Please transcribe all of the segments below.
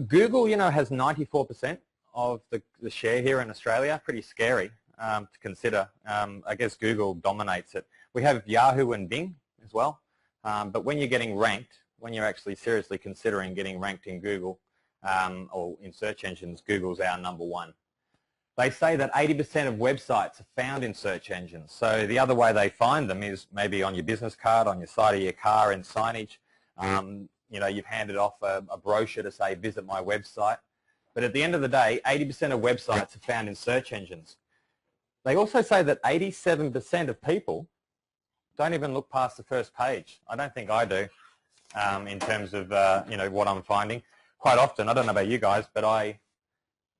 Google, has 94% of the share here in Australia. Pretty scary to consider. I guess Google dominates it. We have Yahoo and Bing as well. But when you're getting ranked, when you're actually seriously considering getting ranked in Google or in search engines, Google's our #1. They say that 80% of websites are found in search engines. So the other way they find them is maybe on your business card, on your side of your car, in signage. You've handed off a brochure to say, visit my website. But at the end of the day, 80% of websites are found in search engines. They also say that 87% of people don't even look past the first page. I don't think I do in terms of, what I'm finding. Quite often, I don't know about you guys, but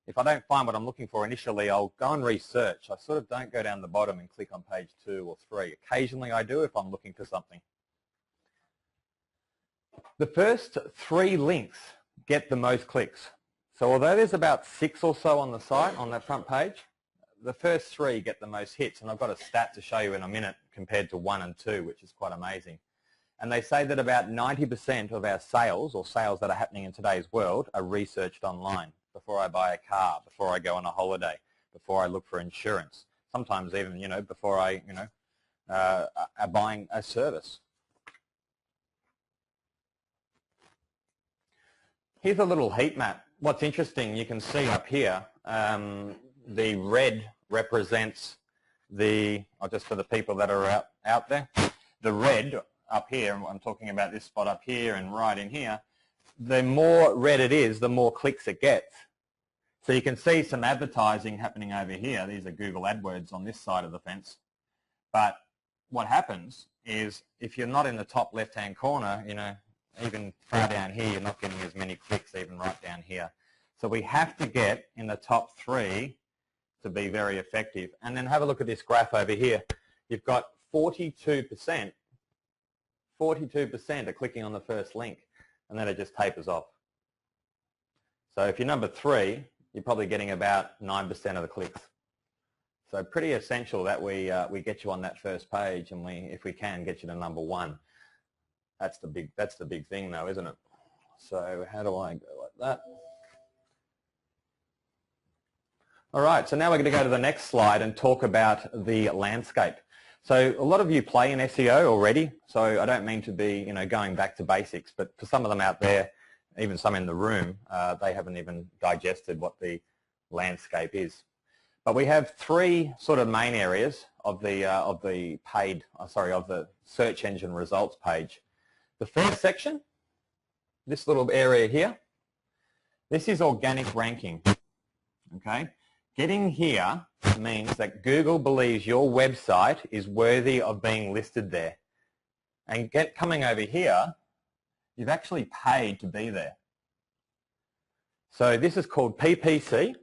if I don't find what I'm looking for initially, I'll go and research. I sort of don't go down the bottom and click on page 2 or 3. Occasionally I do if I'm looking for something. The first 3 links get the most clicks. So although there's about 6 or so on the site, on that front page, the first 3 get the most hits. And I've got a stat to show you in a minute compared to 1 and 2, which is quite amazing. And they say that about 90% of our sales, or sales that are happening in today's world, are researched online. Before I buy a car, before I go on a holiday, before I look for insurance, sometimes even, before I, are buying a service. Here's a little heat map. What's interesting, you can see up here, the red represents just for the people that are out there, the red up here, I'm talking about this spot up here and right in here, the more red it is, the more clicks it gets. So you can see some advertising happening over here. These are Google AdWords on this side of the fence. But what happens is if you're not in the top left-hand corner, even far down here, you're not getting as many clicks even right down here. So we have to get in the top 3 to be very effective. And then have a look at this graph over here. You've got 42% are clicking on the first link, and then it just tapers off. So if you're number 3, you're probably getting about 9% of the clicks. So pretty essential that we get you on that first page, and if we can, get you to #1. That's the big thing, though, isn't it? So how do I go like that? All right, so now we're going to go to the next slide and talk about the landscape. So a lot of you play in SEO already, so I don't mean to be going back to basics, but for some of them out there, even some in the room, they haven't even digested what the landscape is. But we have 3 sort of main areas of the search engine results page. The first section, this little area here, this is organic ranking. Okay, getting here means that Google believes your website is worthy of being listed there, and coming over here, you've actually paid to be there. So this is called PPC,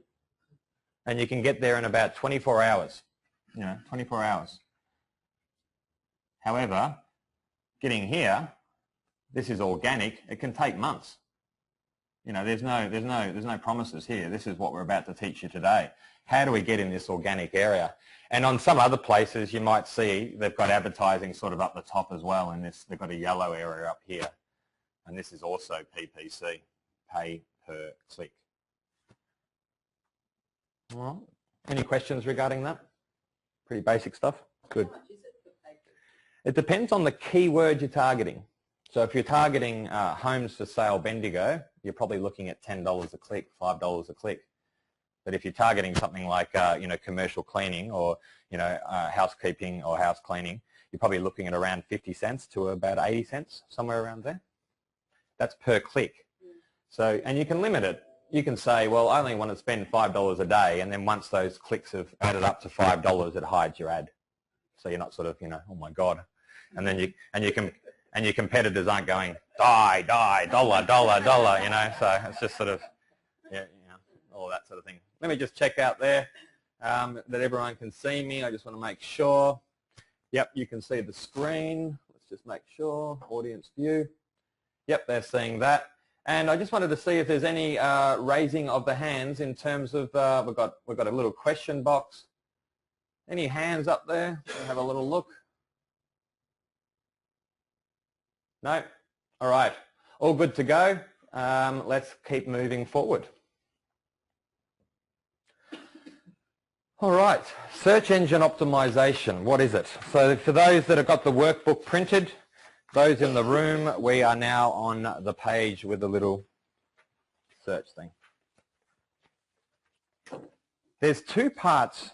and you can get there in about 24 hours. 24 hours. However, getting here, this is organic. It can take months. There's no promises here. This is what we're about to teach you today. How do we get in this organic area? And on some other places, you might see they've got advertising sort of up the top as well, and they've got a yellow area up here. And this is also PPC, pay per click. All right. Any questions regarding that? Pretty basic stuff. Good. How much is it for pay per? It depends on the keyword you're targeting. So if you're targeting homes for sale Bendigo, you're probably looking at $10 a click, $5 a click. But if you're targeting something like commercial cleaning or housekeeping or house cleaning, you're probably looking at around 50 cents to about 80 cents, somewhere around there. That's per click. So, and you can limit it. You can say, well, I only want to spend $5 a day, and then once those clicks have added up to $5, it hides your ad. So you're not sort of, oh my God. And then your competitors aren't going, die, dollar, so it's just sort of, all that sort of thing. Let me just check out there that everyone can see me. I just want to make sure. Yep, you can see the screen. Let's just make sure. Audience view. Yep, they're seeing that. And I just wanted to see if there's any raising of the hands in terms of, we've got a little question box. Any hands up there? We'll have a little look. No? All right. All good to go. let's keep moving forward. All right, search engine optimization, what is it? So for those that have got the workbook printed, those in the room, we are now on the page with the little search thing. There's two parts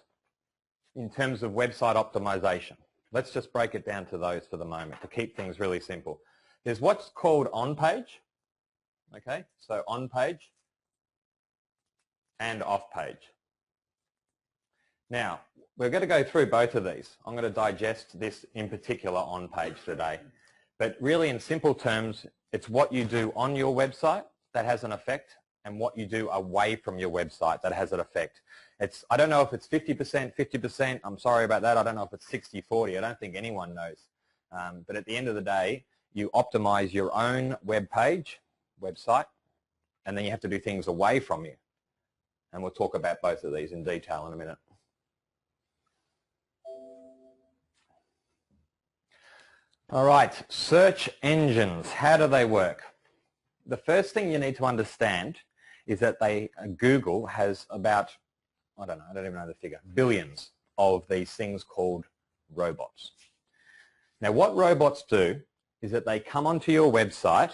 in terms of website optimization. Let's just break it down to those for the moment to keep things really simple. There's what's called on-page, okay? So on-page and off-page. Now, we're going to go through both of these. I'm going to digest this in particular on-page today. But really in simple terms, it's what you do on your website that has an effect and what you do away from your website that has an effect. I don't know if it's 50%, 50%. I'm sorry about that. I don't know if it's 60-40. I don't think anyone knows. But at the end of the day, you optimize your own web page, website, and then you have to do things away from you. And we'll talk about both of these in detail in a minute. All right, search engines, how do they work? The first thing you need to understand is that Google has about, I don't even know the figure, billions of these things called robots. Now what robots do is that they come onto your website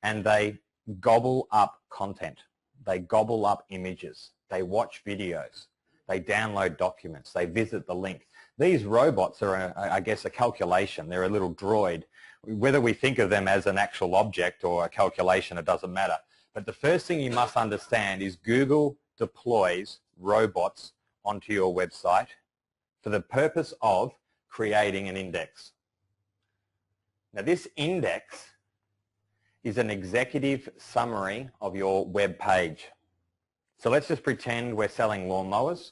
and they gobble up content. They gobble up images. They watch videos. They download documents. They visit the link. These robots are, I guess, a calculation. They're a little droid. Whether we think of them as an actual object or a calculation, it doesn't matter. But the first thing you must understand is Google deploys robots onto your website for the purpose of creating an index. Now this index is an executive summary of your web page. So let's just pretend we're selling lawnmowers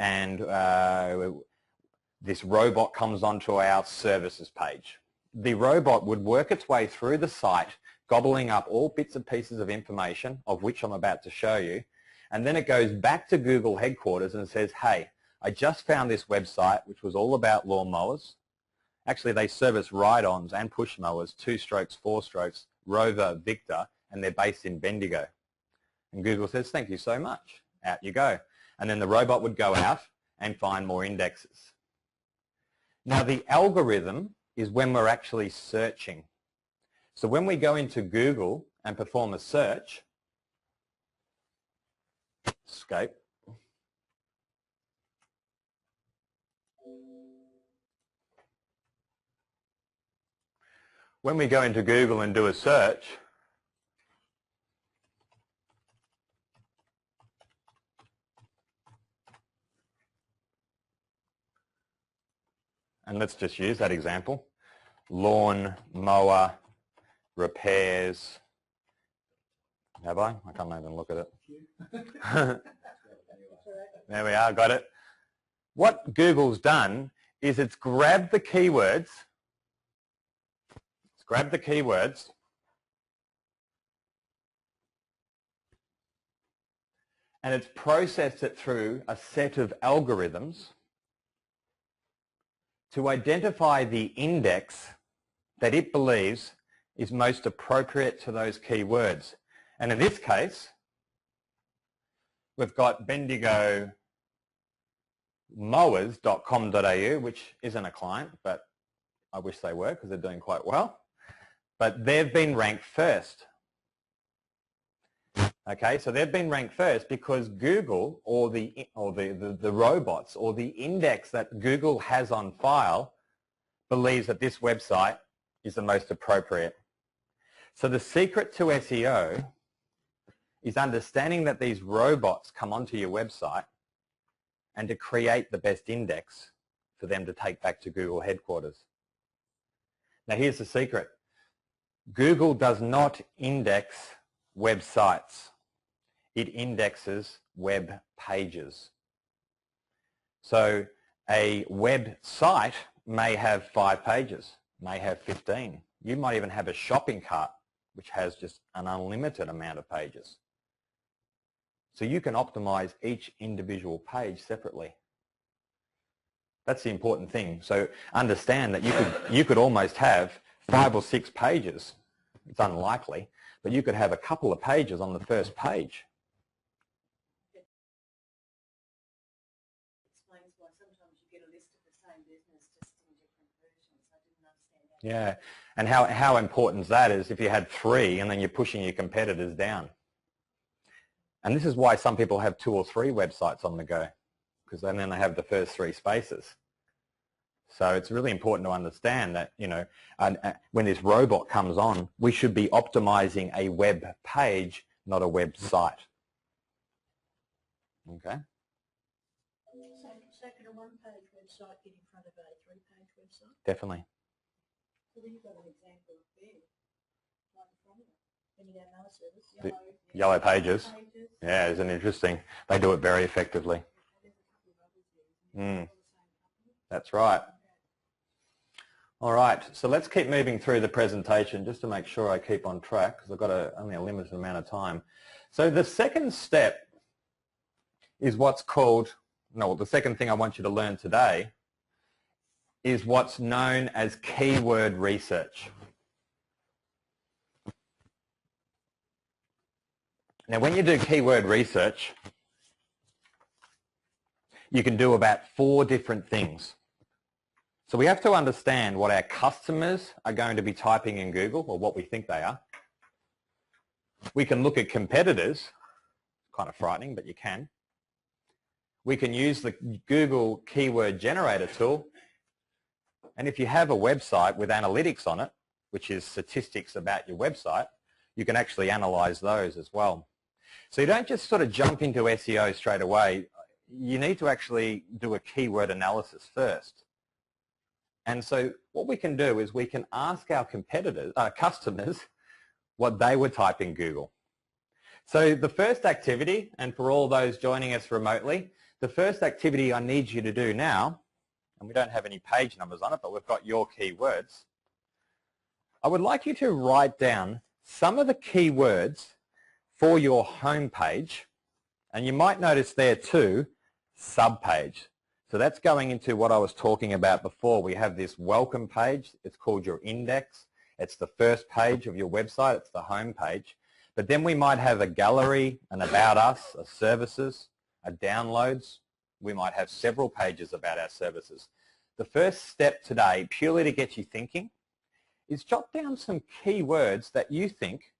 and this robot comes onto our services page. The robot would work its way through the site, gobbling up all bits and pieces of information, of which I'm about to show you, and then it goes back to Google headquarters and says, hey, I just found this website which was all about lawnmowers. Actually, they service ride-ons and push mowers, 2-strokes, 4-strokes, Rover, Victor, and they're based in Bendigo. And Google says, thank you so much. Out you go. And then the robot would go out and find more indexes. Now the algorithm is when we're actually searching. So when we go into Google and perform a search, escape, when we go into Google and do a search, and let's just use that example, lawn mower repairs. Have I? I can't even look at it. There we are, got it. What Google's done is it's grabbed the keywords, and it's processed it through a set of algorithms to identify the index that it believes is most appropriate to those keywords. And in this case, we've got Bendigo mowers.com.au, which isn't a client, but I wish they were because they're doing quite well. But they've been ranked first. Okay, so they've been ranked first because Google or the robots or the index that Google has on file believes that this website is the most appropriate. So the secret to SEO is understanding that these robots come onto your website and to create the best index for them to take back to Google headquarters. Now here's the secret. Google does not index websites. It indexes web pages. So a website may have 5 pages, may have 15. You might even have a shopping cart which has just an unlimited amount of pages. So you can optimize each individual page separately. That's the important thing. So understand that you could almost have 5 or 6 pages It's unlikely, but you could have a couple of pages on the first page. Explains why sometimes you get a list of the same business just in different versions. I didn't understand that. Yeah, and how important that is if you had 3 and then you're pushing your competitors down. And this is why some people have 2 or 3 websites on the go, because then they have the first 3 spaces. So it's really important to understand that, you know, when this robot comes on, we should be optimizing a web page, not a website. Okay? So could a one-page website get in front of a 3-page website? Definitely. So then you've got an example of there, right in front of it. When you go mail service, Yellow pages. Yeah, isn't it interesting? They do it very effectively. That's right. All right, so let's keep moving through the presentation just to make sure I keep on track, because I've got only a limited amount of time. So the second step is what's called, the second thing I want you to learn today is what's known as keyword research. Now, when you do keyword research, you can do about 4 different things. So we have to understand what our customers are going to be typing in Google, or what we think they are. We can look at competitors. Kind of frightening, but you can. We can use the Google Keyword Generator tool. And if you have a website with analytics on it, which is statistics about your website, you can actually analyze those as well. So you don't just sort of jump into SEO straight away. You need to actually do a keyword analysis first. And so what we can do is we can ask our customers what they would type in Google. So the first activity, and for all those joining us remotely, the first activity I need you to do now, and we don't have any page numbers on it, but we've got your keywords. I would like you to write down some of the keywords for your home page, and you might notice there too, subpage. So that's going into what I was talking about before. We have this welcome page. It's called your index. It's the first page of your website. It's the home page. But then we might have a gallery, an about us, a services, a downloads. We might have several pages about our services. The first step today, purely to get you thinking, is jot down some keywords that you think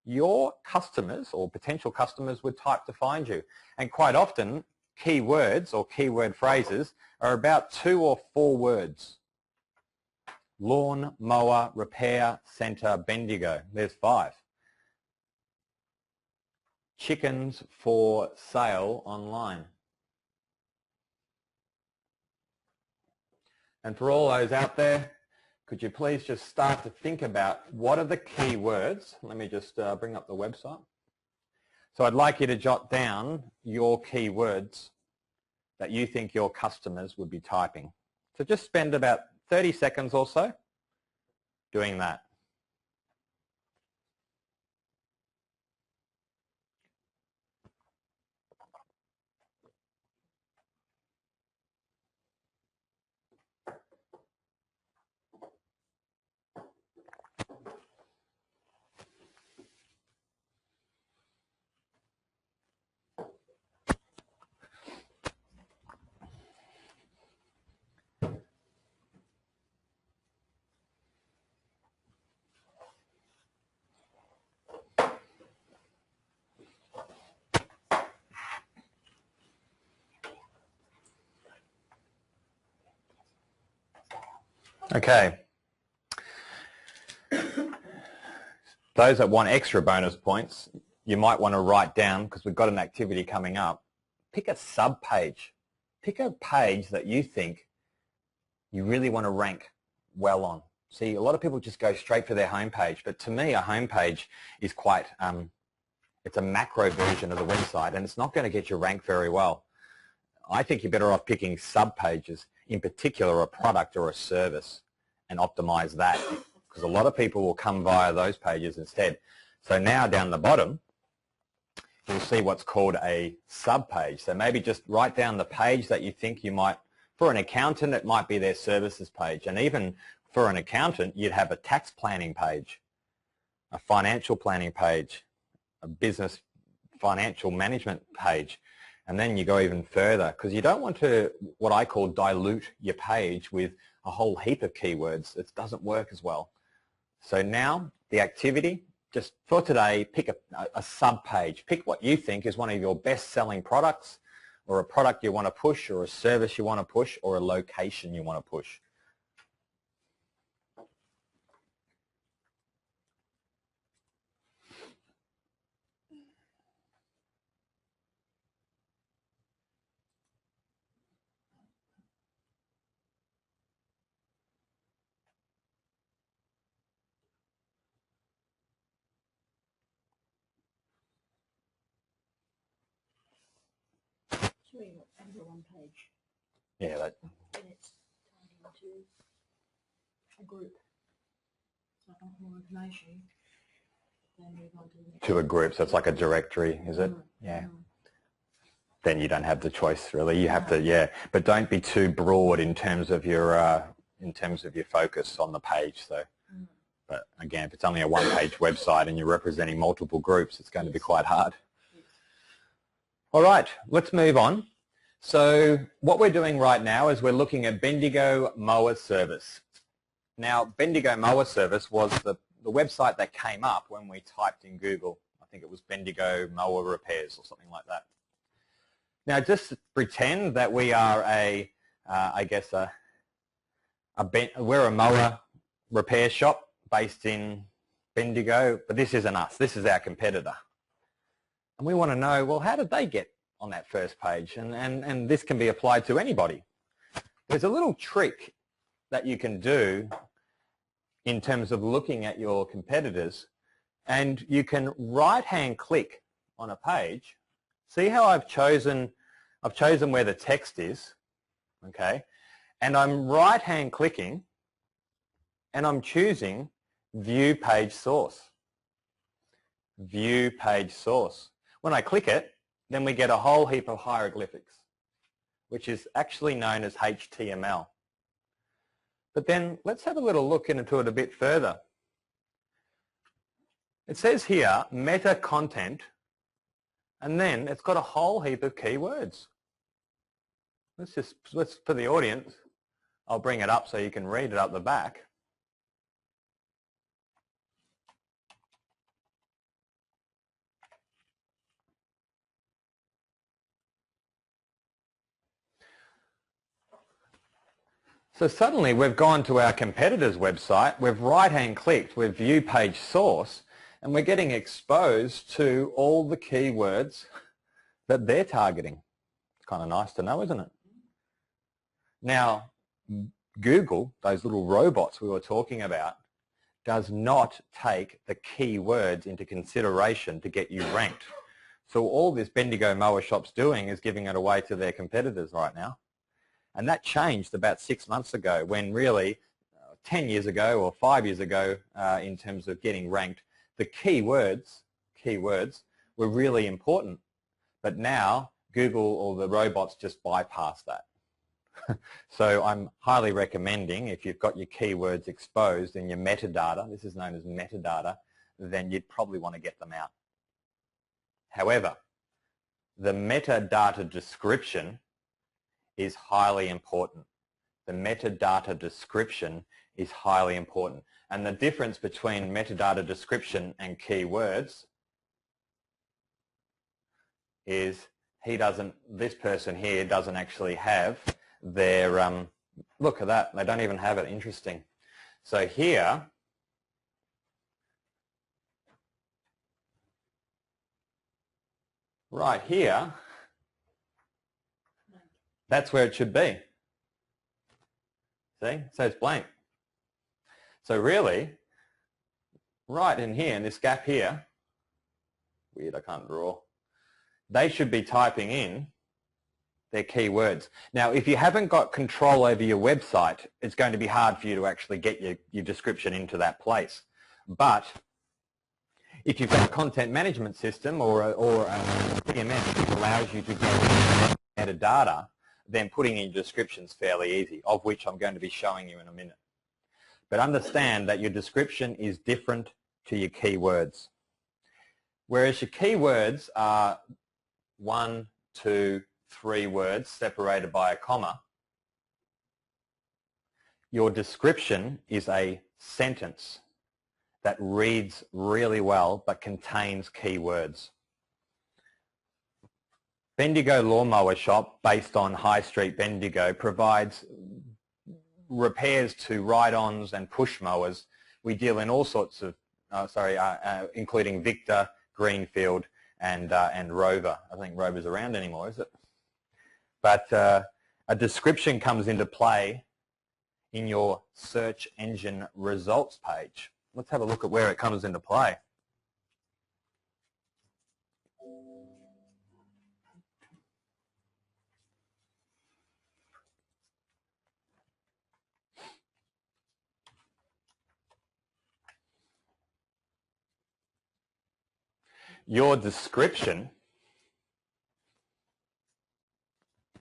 your customers or potential customers would type to find you. And quite often, keywords or keyword phrases are about 2 or 4 words. Lawn, mower, repair, centre, Bendigo. There's 5. Chickens for sale online. And for all those out there, could you please just start to think about what are the keywords? Let me just bring up the website. So I'd like you to jot down your keywords that you think your customers would be typing. So just spend about 30 seconds or so doing that. Okay. Those that want extra bonus points, you might want to write down, because we've got an activity coming up, pick a sub-page. Pick a page that you think you really want to rank well on. See, a lot of people just go straight for their homepage, but to me a homepage is quite, it's a macro version of the website, and it's not going to get you ranked very well. I think you're better off picking sub-pages, in particular a product or a service, and optimize that, because a lot of people will come via those pages instead. So now down the bottom, you'll see what's called a sub-page. So maybe just write down the page that you think you might, for an accountant it might be their services page, and even for an accountant you'd have a tax planning page. a financial planning page, a business financial management page, and then you go even further because you don't want to, what I call, dilute your page with a whole heap of keywords. It doesn't work as well. So now the activity, just for today, pick a sub-page. Pick what you think is one of your best-selling products, or a product you want to push, or a service you want to push, or a location you want to push. Show you what under one page. Yeah, that, Then it's turned into a group. So I want more information. Then move on to the next. to a group, so it's like a directory, is it? Yeah. Then you don't have the choice, really. You have to, yeah. But don't be too broad in terms of your focus on the page. So, but again, if it's only a one-page website and you're representing multiple groups, it's going to be quite hard. All right, let's move on. So what we're doing right now is we're looking at Bendigo Mower Service. Now, Bendigo Mower Service was the website that came up when we typed in Google. I think it was Bendigo Mower Repairs or something like that. Now, just pretend that we are we're a mower repair shop based in Bendigo, but this isn't us. This is our competitor. And we want to know, well, how did they get on that first page? And this can be applied to anybody. There's a little trick that you can do in terms of looking at your competitors, and you can right-hand click on a page. See how I've chosen where the text is, okay? And I'm right-hand clicking, and I'm choosing View Page Source. View Page Source. When I click it, then we get a whole heap of hieroglyphics, which is actually known as HTML. But then let's have a little look into it a bit further. It says here, meta content, and then it's got a whole heap of keywords. Let's for the audience, I'll bring it up so you can read it up the back. So suddenly we've gone to our competitor's website, we've right-hand clicked, we've View Page Source, and we're getting exposed to all the keywords that they're targeting. It's kind of nice to know, isn't it? Now, Google, those little robots we were talking about, does not take the keywords into consideration to get you ranked. So all this Bendigo Mower Shop's doing is giving it away to their competitors right now. And that changed about 6 months ago, when really 10 years ago or 5 years ago, in terms of getting ranked, the keywords were really important. But now Google or the robots just bypass that. So I'm highly recommending, if you've got your keywords exposed in your metadata, this is known as metadata, then you'd probably want to get them out. However, the metadata description is highly important. The metadata description is highly important. And the difference between metadata description and keywords is this person here doesn't actually have their, look at that, they don't even have it, interesting. So here, right here, that's where it should be. See? So it's blank. So really, right in here, in this gap here, weird, I can't draw, they should be typing in their keywords. Now, if you haven't got control over your website, it's going to be hard for you to actually get your description into that place. But if you've got a content management system or a CMS that allows you to get metadata, then putting in your descriptions fairly easy, of which I'm going to be showing you in a minute. But understand that your description is different to your keywords. Whereas your keywords are 1, 2, 3 words separated by a comma, your description is a sentence that reads really well but contains keywords. Bendigo Lawnmower Shop, based on High Street Bendigo, provides repairs to ride-ons and push mowers. We deal in all sorts of, including Victor, Greenfield and Rover. I think Rover's around anymore, is it? But a description comes into play in your search engine results page. Let's have a look at where it comes into play. Your description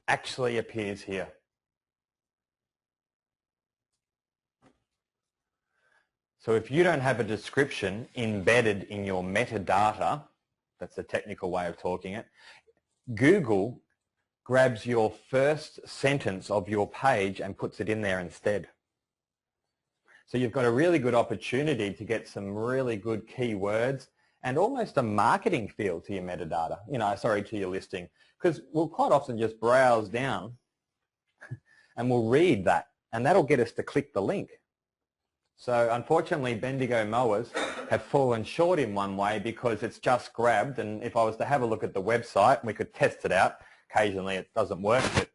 actually appears here. So if you don't have a description embedded in your metadata, that's the technical way of talking it, Google grabs your first sentence of your page and puts it in there instead. So you've got a really good opportunity to get some really good keywords and almost a marketing feel to your metadata, to your listing. Because we'll quite often just browse down and we'll read that, and that'll get us to click the link. So unfortunately, Bendigo mowers have fallen short in one way because it's just grabbed, and if I was to have a look at the website, we could test it out. Occasionally it doesn't work, but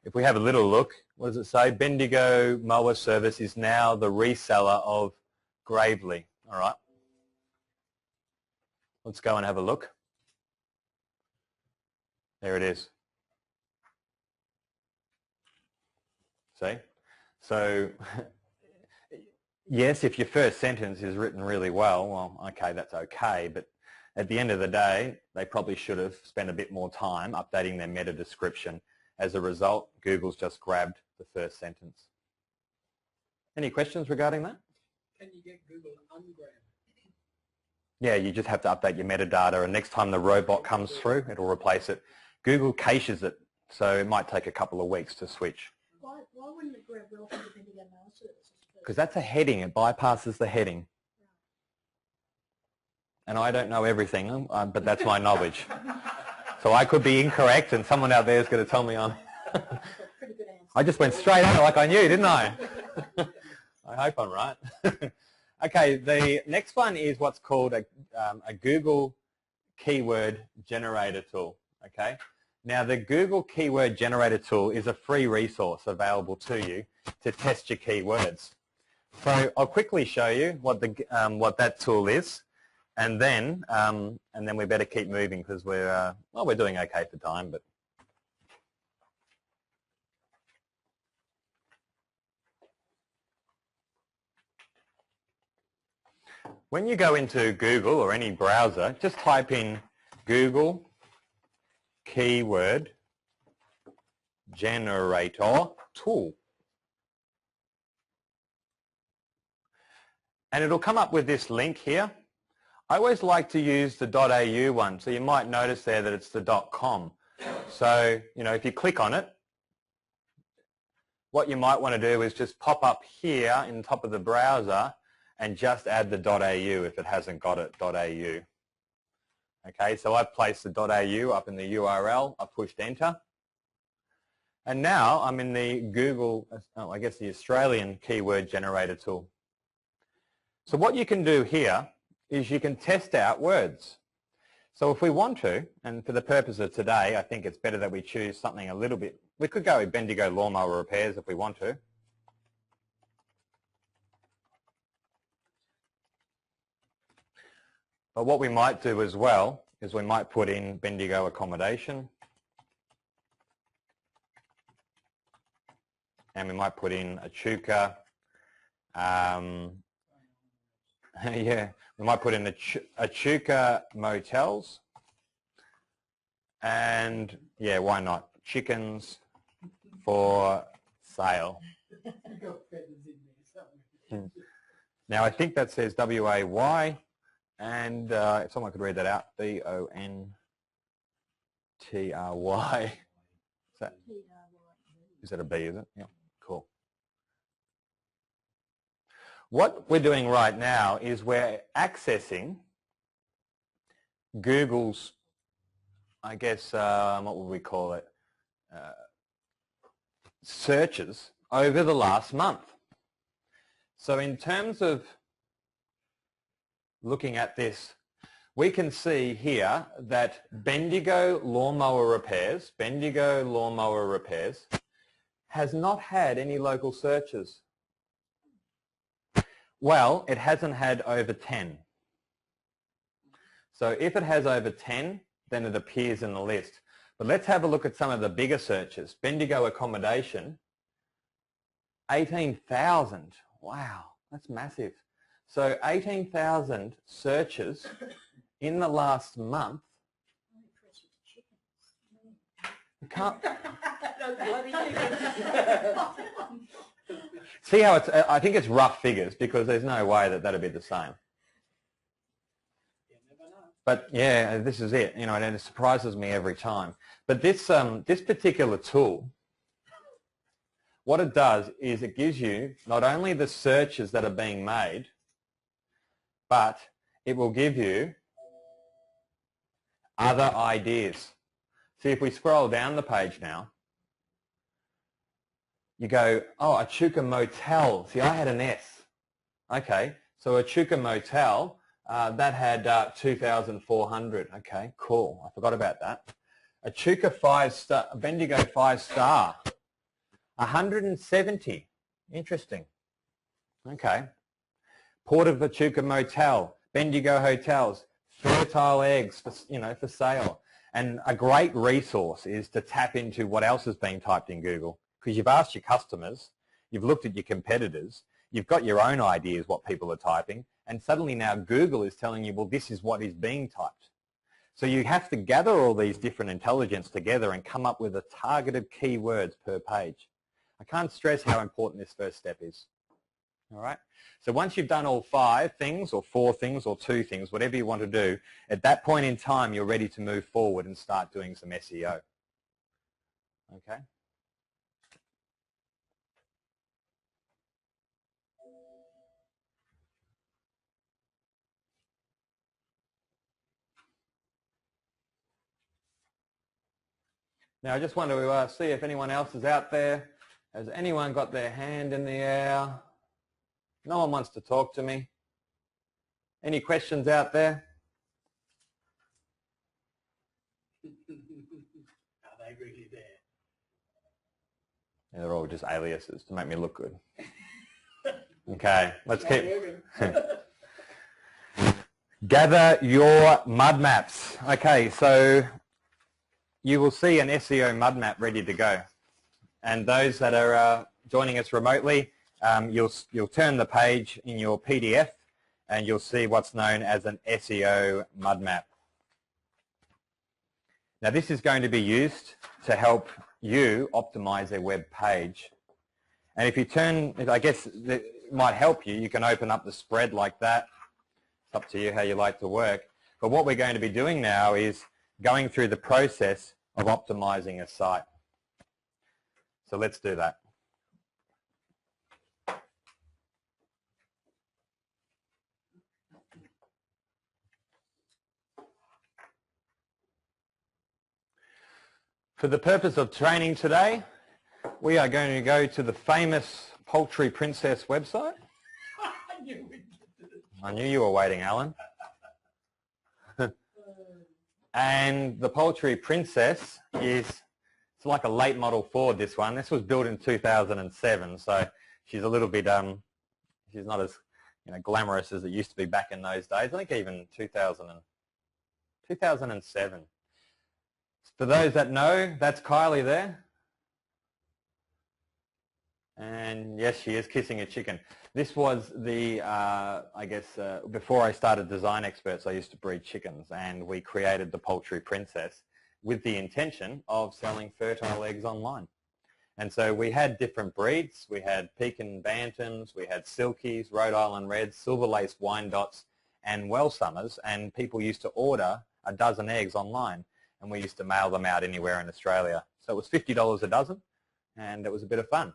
if we have a little look, what does it say? Bendigo Mower Service is now the reseller of Gravely. All right. Let's go and have a look. There it is. See? So yes, if your first sentence is written really well, okay, that's okay, but at the end of the day, they probably should have spent a bit more time updating their meta description. As a result, Google's just grabbed the first sentence. Any questions regarding that? Can you get Google ungrabbed? Yeah, you just have to update your metadata, and next time the robot comes through, it'll replace it. Google caches it, so it might take a couple of weeks to switch. Why wouldn't it grab Welcome to Bendigo Mower Services? Because that's a heading. It bypasses the heading. And I don't know everything, but that's my knowledge. So I could be incorrect, and someone out there is going to tell me I'm... Pretty good answer. I just went straight at it like I knew, didn't I? I hope I'm right. Okay, the next one is what's called a Google Keyword Generator Tool. Okay, now the Google Keyword Generator Tool is a free resource available to you to test your keywords. So I'll quickly show you what that tool is, and then we better keep moving because we're doing okay for time, but. When you go into Google or any browser, just type in Google Keyword Generator Tool. And it'll come up with this link here. I always like to use the .au one, so you might notice there that it's the .com. So, if you click on it, what you might want to do is just pop up here in the top of the browser and just add the .au if it hasn't got it, .au. Okay, so I've placed the .au up in the URL, I've pushed enter, and now I'm in the Google, the Australian Keyword Generator Tool. So what you can do here is you can test out words. So if we want to, and for the purpose of today, I think it's better that we choose something a little bit, we could go with Bendigo Lawnmower Repairs if we want to. But what we might do as well is we might put in Bendigo Accommodation, and we might put in Echuca. Yeah, we might put in Echuca Motels, and yeah, why not? Chickens for sale. Now I think that says WAY. And if someone could read that out, Bontry. Is that a B, is it? Yeah, cool. What we're doing right now is we're accessing Google's, I guess, what would we call it, searches over the last month. So in terms of looking at this, we can see here that Bendigo Lawnmower Repairs, has not had any local searches. Well, it hasn't had over 10. So if it has over 10, then it appears in the list. But let's have a look at some of the bigger searches. Bendigo Accommodation, 18,000. Wow, that's massive. So 18,000 searches in the last month. You can't... See how it's, I think it's rough figures because there's no way that that'd be the same. But yeah, this is it, you know, and it surprises me every time. But this, this particular tool, what it does is it gives you not only the searches that are being made, but it will give you other ideas. See, if we scroll down the page now, you go, oh, Echuca Motel. See, I had an S. Okay, so Echuca Motel, that had 2,400. Okay, cool. I forgot about that. Echuca 5-star, Bendigo 5-star, 170. Interesting. Okay. Port of Echuca Motel, Bendigo Hotels, fertile eggs for, you know, for sale. And a great resource is to tap into what else is being typed in Google, because you've asked your customers, you've looked at your competitors, you've got your own ideas what people are typing, and suddenly now Google is telling you, well, this is what is being typed. So you have to gather all these different intelligence together and come up with a targeted keywords per page. I can't stress how important this first step is. All right? So once you've done all 5 things or 4 things or 2 things, whatever you want to do, at that point in time you're ready to move forward and start doing some SEO. Okay? Now I just want to see if anyone else is out there. Has anyone got their hand in the air? No one wants to talk to me. Any questions out there? Are they really there? Yeah, they're all just aliases to make me look good. Okay, let's keep... Gather your mud maps. Okay, so you will see an SEO mud map ready to go. And those that are joining us remotely, you'll turn the page in your PDF and you'll see what's known as an SEO mud map. Now this is going to be used to help you optimize a web page. And if you turn, I guess it might help you, you can open up the spread like that. It's up to you how you like to work. But what we're going to be doing now is going through the process of optimizing a site. So let's do that. For the purpose of training today, we are going to go to the famous Poultry Princess website. I knew you were waiting, Alan. And the Poultry Princess is, it's like a late model Ford, this one. This was built in 2007, so she's a little bit, she's not as glamorous as it used to be back in those days. I think even 2007. For those that know, that's Kylie there. And yes, she is kissing a chicken. This was the, I guess, before I started Design Experts, I used to breed chickens, and we created the Poultry Princess with the intention of selling fertile eggs online. And so we had different breeds. We had Pekin Bantams, we had Silkies, Rhode Island Reds, Silver Lace Wyandottes, and Wellsummers, and people used to order a dozen eggs online, and we used to mail them out anywhere in Australia. So it was $50 a dozen, and it was a bit of fun.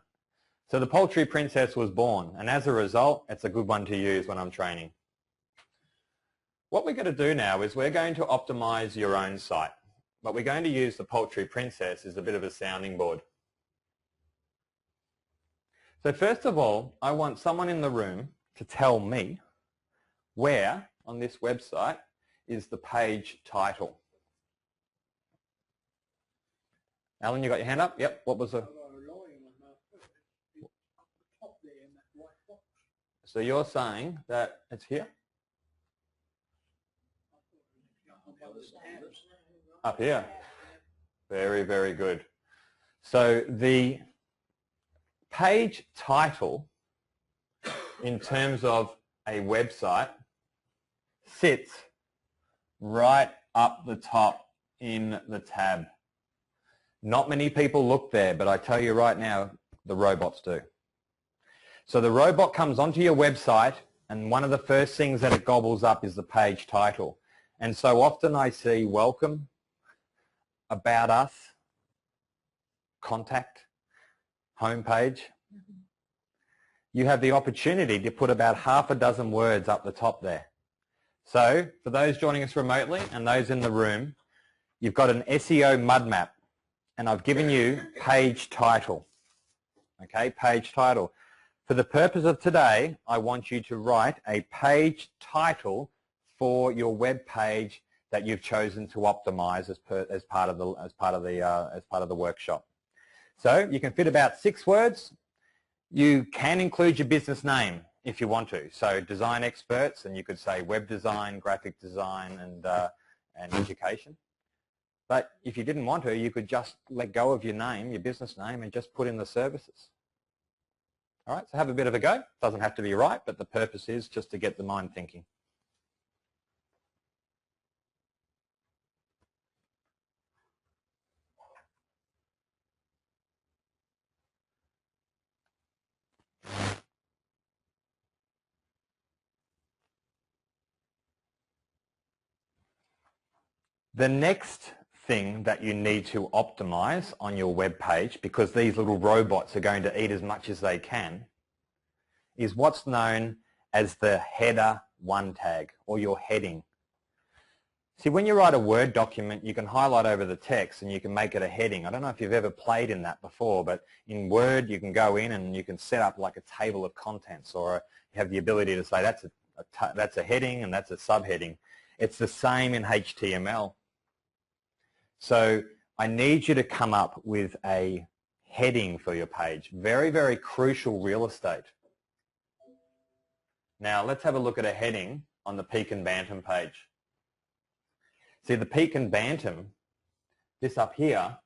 So the Poultry Princess was born, and as a result, it's a good one to use when I'm training. What we're going to do now is we're going to optimize your own site, but we're going to use the Poultry Princess as a bit of a sounding board. So first of all, I want someone in the room to tell me where on this website is the page title. Alan, you got your hand up? Yep. What was the... So you're saying that it's here? Up here. Very, very good. So the page title in terms of a website sits right up the top in the tab. Not many people look there, but I tell you right now, the robots do. So the robot comes onto your website, and one of the first things that it gobbles up is the page title. And so often I see welcome, about us, contact, homepage. You have the opportunity to put about half a dozen words up the top there. So for those joining us remotely and those in the room, you've got an SEO mud map, and I've given you page title. Okay, page title. For the purpose of today, I want you to write a page title for your web page that you've chosen to optimize as part of the workshop. So you can fit about 6 words. You can include your business name if you want to. So design experts, and you could say web design, graphic design, and education. But if you didn't want to, you could just let go of your name, your business name, and just put in the services. All right, so have a bit of a go. Doesn't have to be right, but the purpose is just to get the mind thinking. The next thing that you need to optimize on your web page, because these little robots are going to eat as much as they can, is what's known as the header 1 tag, or your heading. See, when you write a Word document, you can highlight over the text and you can make it a heading. I don't know if you've ever played in that before, but in Word you can go in and you can set up like a table of contents, or you have the ability to say that's a heading and that's a subheading. It's the same in HTML. So I need you to come up with a heading for your page. Very, very crucial real estate. Now let's have a look at a heading on the Peak and Bantam page. See, the Peak and Bantam, this up here,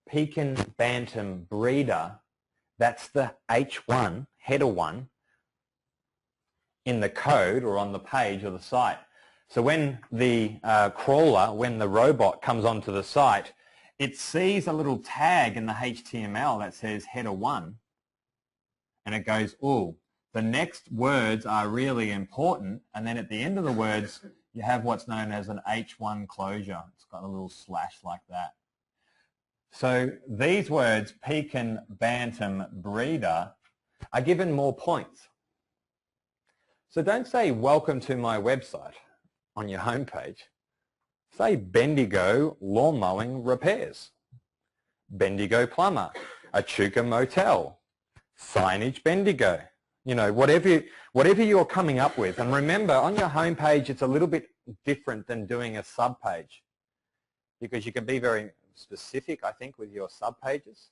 Peak and Bantam breeder, that's the H1, header 1, in the code or on the page or the site. So when the crawler, when the robot comes onto the site, it sees a little tag in the HTML that says header 1, and it goes, ooh, the next words are really important, and then at the end of the words you have what's known as an H1 closure. It's got a little slash like that. So these words, Peak and Bantam breeder, are given more points. So don't say welcome to my website on your homepage. Say Bendigo Lawn Mowing Repairs, Bendigo Plumber, Echuca Motel, Signage Bendigo. You know, whatever you're coming up with. And remember, on your homepage, it's a little bit different than doing a subpage, because you can be very specific, I think, with your subpages.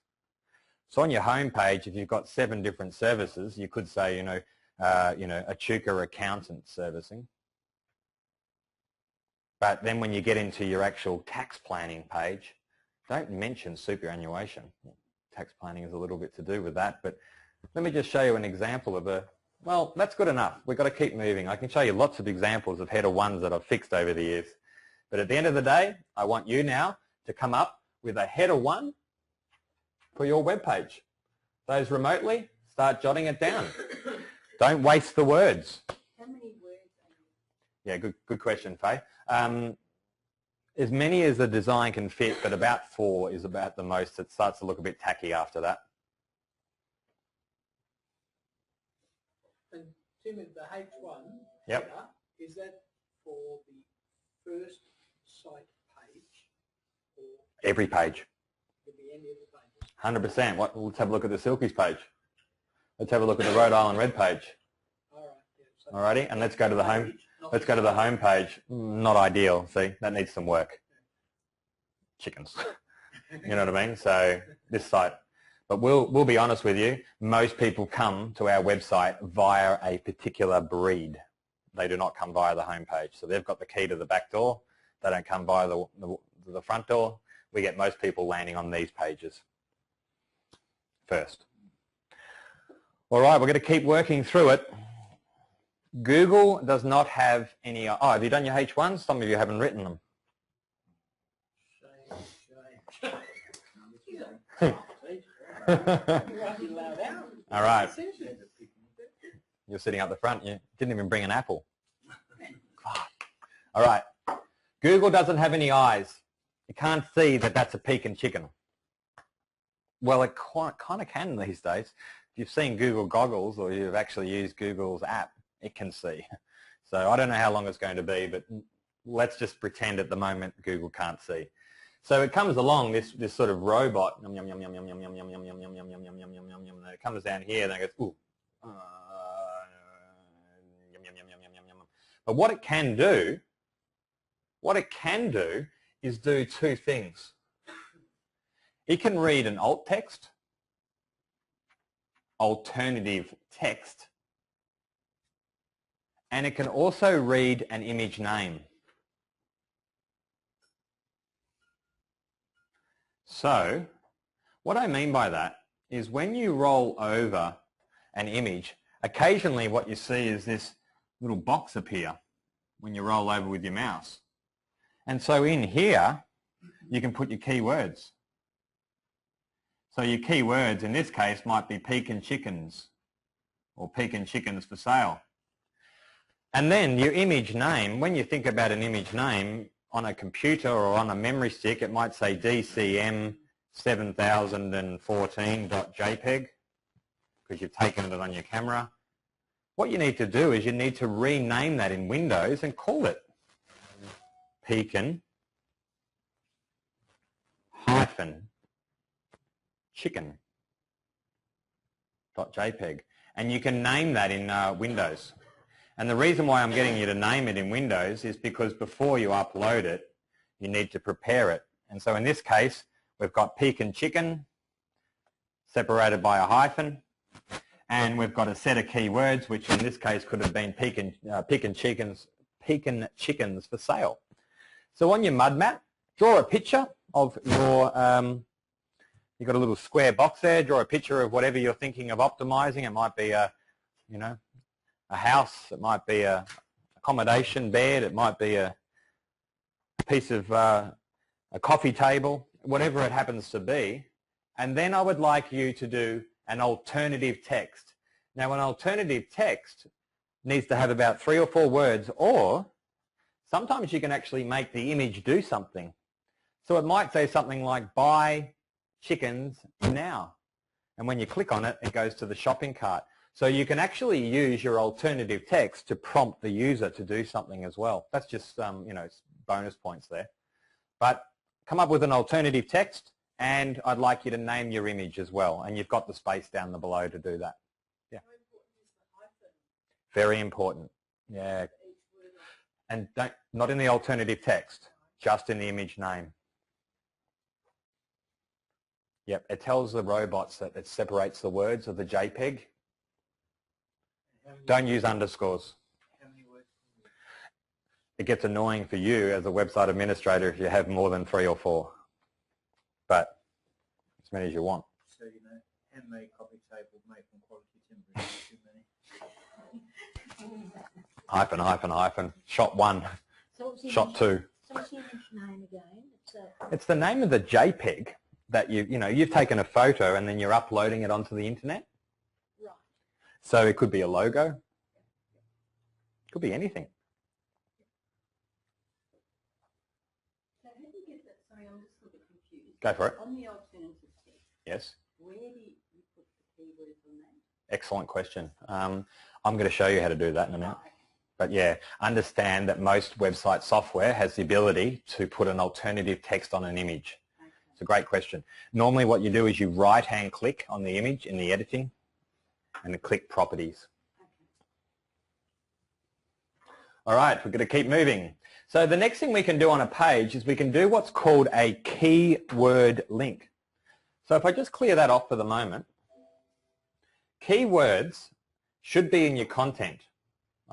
So on your homepage, if you've got 7 different services, you could say, Echuca Accountant Servicing. But then when you get into your actual tax planning page, don't mention superannuation. Tax planning is a little bit to do with that, but let me just show you an example of well, that's good enough. We've got to keep moving. I can show you lots of examples of header 1s that I've fixed over the years. But at the end of the day, I want you now to come up with a header 1 for your web page. Those remotely, start jotting it down. Don't waste the words. How many words are you? Yeah, good question, Faye. As many as the design can fit, but about 4 is about the most. It starts to look a bit tacky after that. And Tim, the H1 Yep. header, is that for the first site page or Every page. could be any of the pages? 100%. Let's have a look at the Silkies page. Let's have a look at the Rhode Island Red page. All right. Yeah, so Alrighty, and let's go to the home. page, not Let's go to the home page. Not ideal. See, that needs some work. Chickens. You know what I mean? So this site. But we'll be honest with you. Most people come to our website via a particular breed. They do not come via the home page. So they've got the key to the back door. They don't come via the front door. We get most people landing on these pages first. All right, we're going to keep working through it. Google does not have any... Oh, have you done your H1s? Some of you haven't written them. All right. You're sitting up the front. You didn't even bring an apple. All right. Google doesn't have any eyes. You can't see that that's a Pekin chicken. Well, it kind of can these days. If you've seen Google goggles or you've actually used Google's app, it can see. So I don't know how long it's going to be, but let's just pretend at the moment Google can't see. So it comes along, this sort of robot, yum, yum, yum, yum, yum, yum, yum, yum, yum, yum, yum, yum, yum, yum, yum, yum, yum, yum, and it comes down here and it goes, ooh, yum, yum, yum, yum, yum, yum, yum. But what it can do is do 2 things. It can read an alt text, alternative text, and it can also read an image name. So what I mean by that is when you roll over an image, occasionally what you see is this little box appear when you roll over with your mouse. And so in here, you can put your keywords. So your keywords in this case might be Pekin chickens or Pekin chickens for sale. And then your image name, when you think about an image name on a computer or on a memory stick, it might say DCM 7014.jpg because you've taken it on your camera. What you need to do is you need to rename that in Windows and call it Pekin chicken.jpg. And you can name that in Windows. And the reason why I'm getting you to name it in Windows is because before you upload it, you need to prepare it. And so in this case, we've got Pekin chicken separated by a hyphen, and we've got a set of keywords, which in this case could have been Pekin chickens for sale. So on your mud mat, draw a picture of your, you've got a little square box there, draw a picture of whatever you're thinking of optimizing. It might be a, you know, a house, it might be a accommodation bed, it might be a piece of a coffee table, whatever it happens to be. And then I would like you to do an alternative text. Now an alternative text needs to have about 3 or 4 words, or sometimes you can actually make the image do something. So it might say something like buy chickens now. And when you click on it, it goes to the shopping cart. So you can actually use your alternative text to prompt the user to do something as well. That's just you know, bonus points there. But come up with an alternative text, and I'd like you to name your image as well. And you've got the space down below to do that. Yeah. How important is the hyphen Very important. Yeah. for each word? And not in the alternative text, just in the image name. Yep, it tells the robots that it separates the words of the JPEG. Don't use underscores. How many words? It gets annoying for you as a website administrator if you have more than 3 or 4, but as many as you want. So, you know, handmade coffee table made from quality timber is too many. Hyphen, hyphen, hyphen. Shot 1, So what's the shot image- 2. So what's the image name again? It's It's the name of the JPEG that you've taken a photo and then you're uploading it onto the internet. right. So it could be a logo. Could be anything. So how do you get that? Sorry, I'm just a little bit confused. Go for it. On the alternative text, Yes. where do you put the keywords on that? Excellent question. I'm going to show you how to do that in a minute. Oh, okay. But yeah, understand that most website software has the ability to put an alternative text on an image. Okay. It's a great question. Normally what you do is you right-hand click on the image in the editing and then click Properties. Okay. All right, we're going to keep moving. So the next thing we can do on a page is we can do what's called a keyword link. So if I just clear that off for the moment, keywords should be in your content,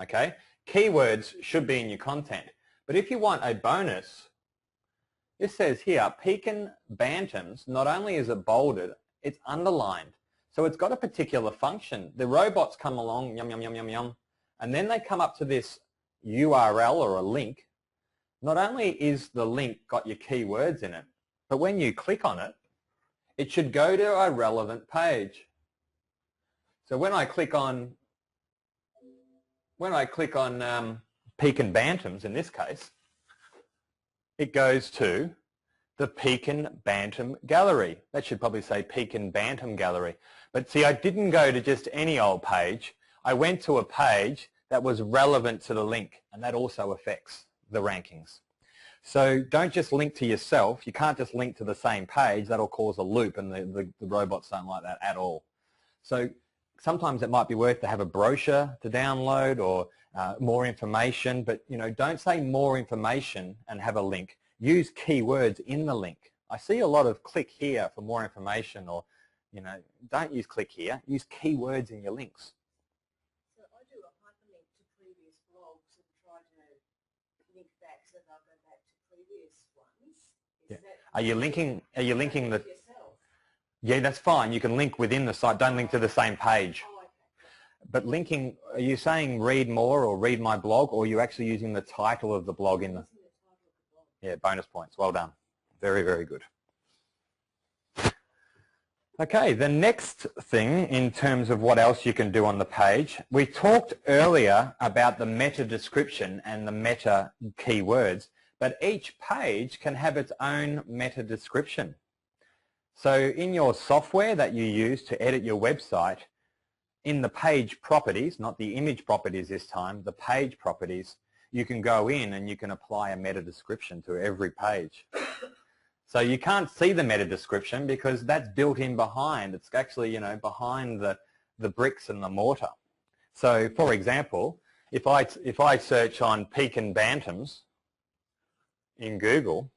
okay? Keywords should be in your content. But if you want a bonus, this says here, Pekin Bantams, not only is it bolded, it's underlined. So it's got a particular function. The robots come along, yum, yum, yum, yum, yum, and then they come up to this URL or a link. Not only is the link got your keywords in it, but when you click on it, it should go to a relevant page. So when I click on Pekin Bantams in this case, it goes to the Pekin Bantam Gallery. That should probably say Pekin Bantam Gallery. But see, I didn't go to just any old page. I went to a page that was relevant to the link, and that also affects the rankings. So don't just link to yourself. You can't just link to the same page. That'll cause a loop, and the robots don't like that at all. So sometimes it might be worth to have a brochure to download or more information, but don't say more information and have a link. Use keywords in the link. I see a lot of click here for more information, or don't use click here. Use keywords in your links. So I do a hyperlink to previous blogs and try to link back so that I'll go back to previous ones. Yeah. Is that Are you linking the? yourself? Yeah, that's fine. You can link within the site. Don't link to the same page. Oh, okay. But linking, are you saying read more or read my blog, or are you actually using the title of the blog in the? Using the title of the blog. Yeah, bonus points. Well done. Very, very good. Okay, the next thing in terms of what else you can do on the page, we talked earlier about the meta description and the meta keywords, but each page can have its own meta description. So in your software that you use to edit your website, in the page properties, not the image properties this time, the page properties, you can go in and you can apply a meta description to every page. So you can't see the meta description because that's built in behind. It's actually, behind the bricks and the mortar. So for example, if I search on Pekin Bantams in Google,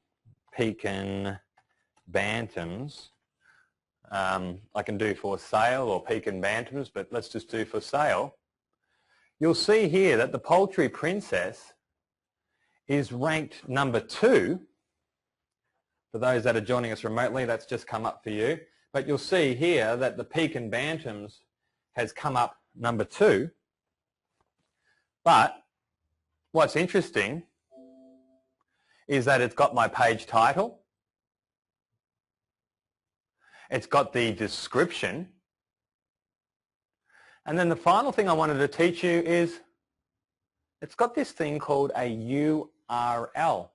Pekin Bantams, I can do for sale or Pekin Bantams, but let's just do for sale. You'll see here that the Poultry Princess is ranked number 2. For those that are joining us remotely, that's just come up for you. But you'll see here that the Pekin Bantams has come up number 2. But what's interesting is that it's got my page title. It's got the description. And then the final thing I wanted to teach you is it's got this thing called a URL.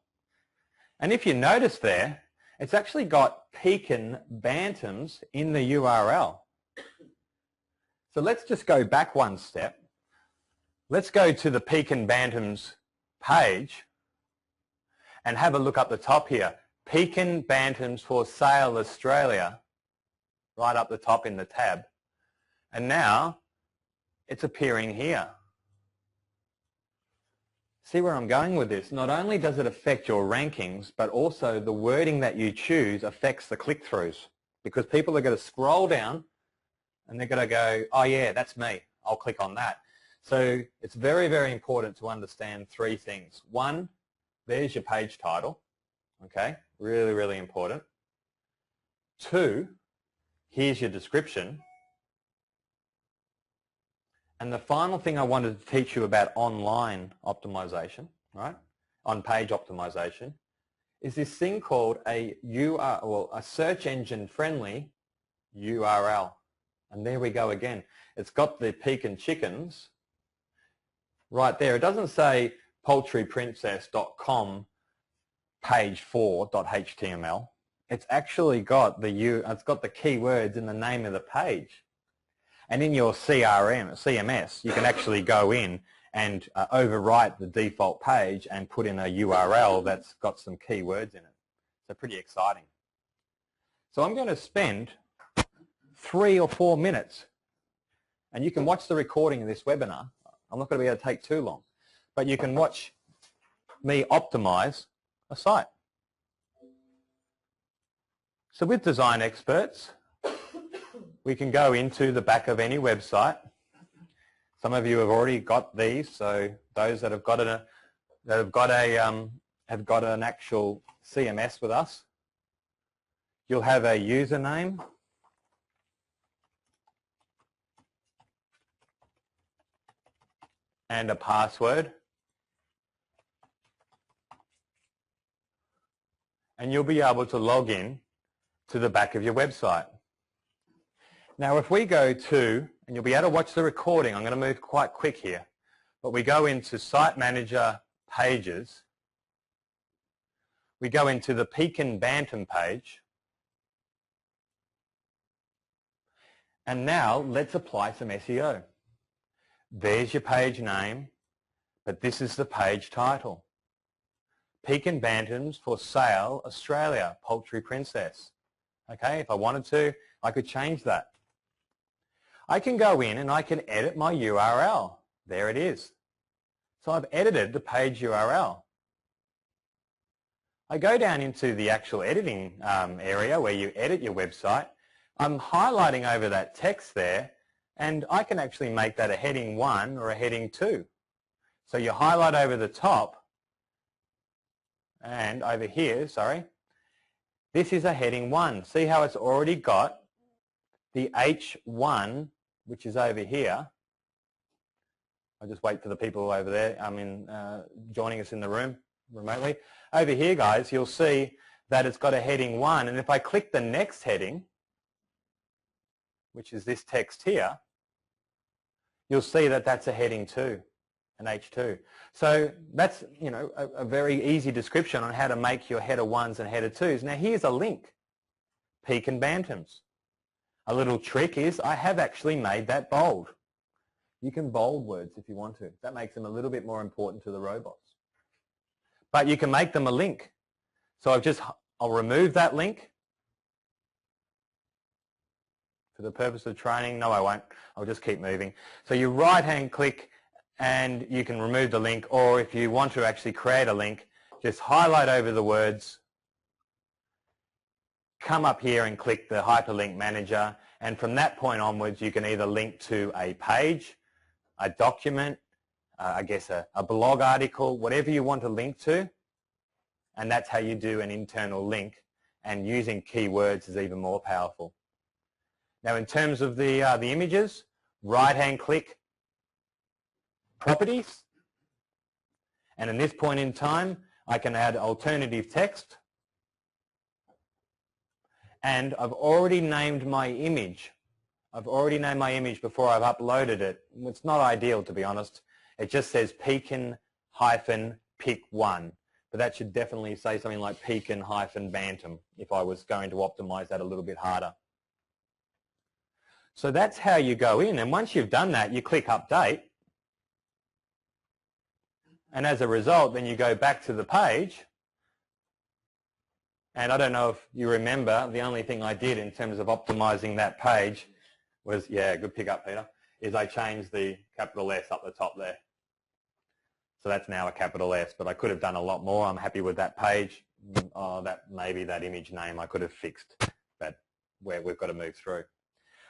And if you notice there, it's actually got Pekin Bantams in the URL. So let's just go back one step. Let's go to the Pekin Bantams page and have a look up the top here. Pekin Bantams for Sale Australia, right up the top in the tab. And now it's appearing here. See where I'm going with this? Not only does it affect your rankings, but also the wording that you choose affects the click-throughs, because people are going to scroll down and they're going to go, oh yeah, that's me. I'll click on that. So it's very, very important to understand 3 things. 1, there's your page title. Okay, really, really important. 2, here's your description. And the final thing I wanted to teach you about online optimization, right, on-page optimization, is this thing called a search engine friendly URL. And there we go again. It's got the Pekin chickens right there. It doesn't say poultryprincess.com page 4.html. It's actually got it's got the keywords in the name of the page. And in your CMS, you can actually go in and overwrite the default page and put in a URL that's got some keywords in it. So pretty exciting. So I'm going to spend 3 or 4 minutes, and you can watch the recording of this webinar. I'm not going to be able to take too long, but you can watch me optimize a site. So with Design Experts, we can go into the back of any website. Some of you have already got these, so those that have got an actual CMS with us, you'll have a username, and a password, and you'll be able to log in to the back of your website. Now if we go to, and you'll be able to watch the recording, I'm going to move quite quick here, but we go into Site Manager Pages, we go into the Pekin Bantam page, and now let's apply some SEO. There's your page name, but this is the page title. Pekin Bantams for Sale Australia, Poultry Princess. Okay, if I wanted to, I could change that. I can go in and I can edit my URL. There it is. So I've edited the page URL. I go down into the actual editing area where you edit your website. I'm highlighting over that text there, and I can actually make that a heading 1 or a heading 2. So you highlight over the top, and over here, sorry, this is a heading 1. See how it's already got the H1, which is over here. I'll just wait for the people over there, joining us in the room remotely. Over here, guys, you'll see that it's got a heading 1, and if I click the next heading, which is this text here, you'll see that that's a heading 2, an H2. So that's, a very easy description on how to make your header 1s and header 2s. Now here's a link, Pekin Bantams. A little trick is I have actually made that bold. You can bold words if you want to. That makes them a little bit more important to the robots. But you can make them a link. So I'll remove that link. For the purpose of training, no I won't, I'll just keep moving. So you right hand click and you can remove the link, or if you want to actually create a link, just highlight over the words, come up here and click the hyperlink manager, and from that point onwards you can either link to a page, a document, a blog article, whatever you want to link to, and that's how you do an internal link, and using keywords is even more powerful. Now in terms of the images, right-hand click, Properties, and in this point in time I can add alternative text, and I've already named my image. I've already named my image before I've uploaded it. It's not ideal, to be honest. It just says Pekin-Pick1, but that should definitely say something like Pekin-Bantam if I was going to optimize that a little bit harder. So that's how you go in, and once you've done that, you click Update, and as a result, then you go back to the page, and I don't know if you remember, the only thing I did in terms of optimizing that page was, yeah, good pick up, Peter, is I changed the capital S up the top there. So that's now a capital S, but I could have done a lot more. I'm happy with that page. Maybe that image name I could have fixed, but we've got to move through.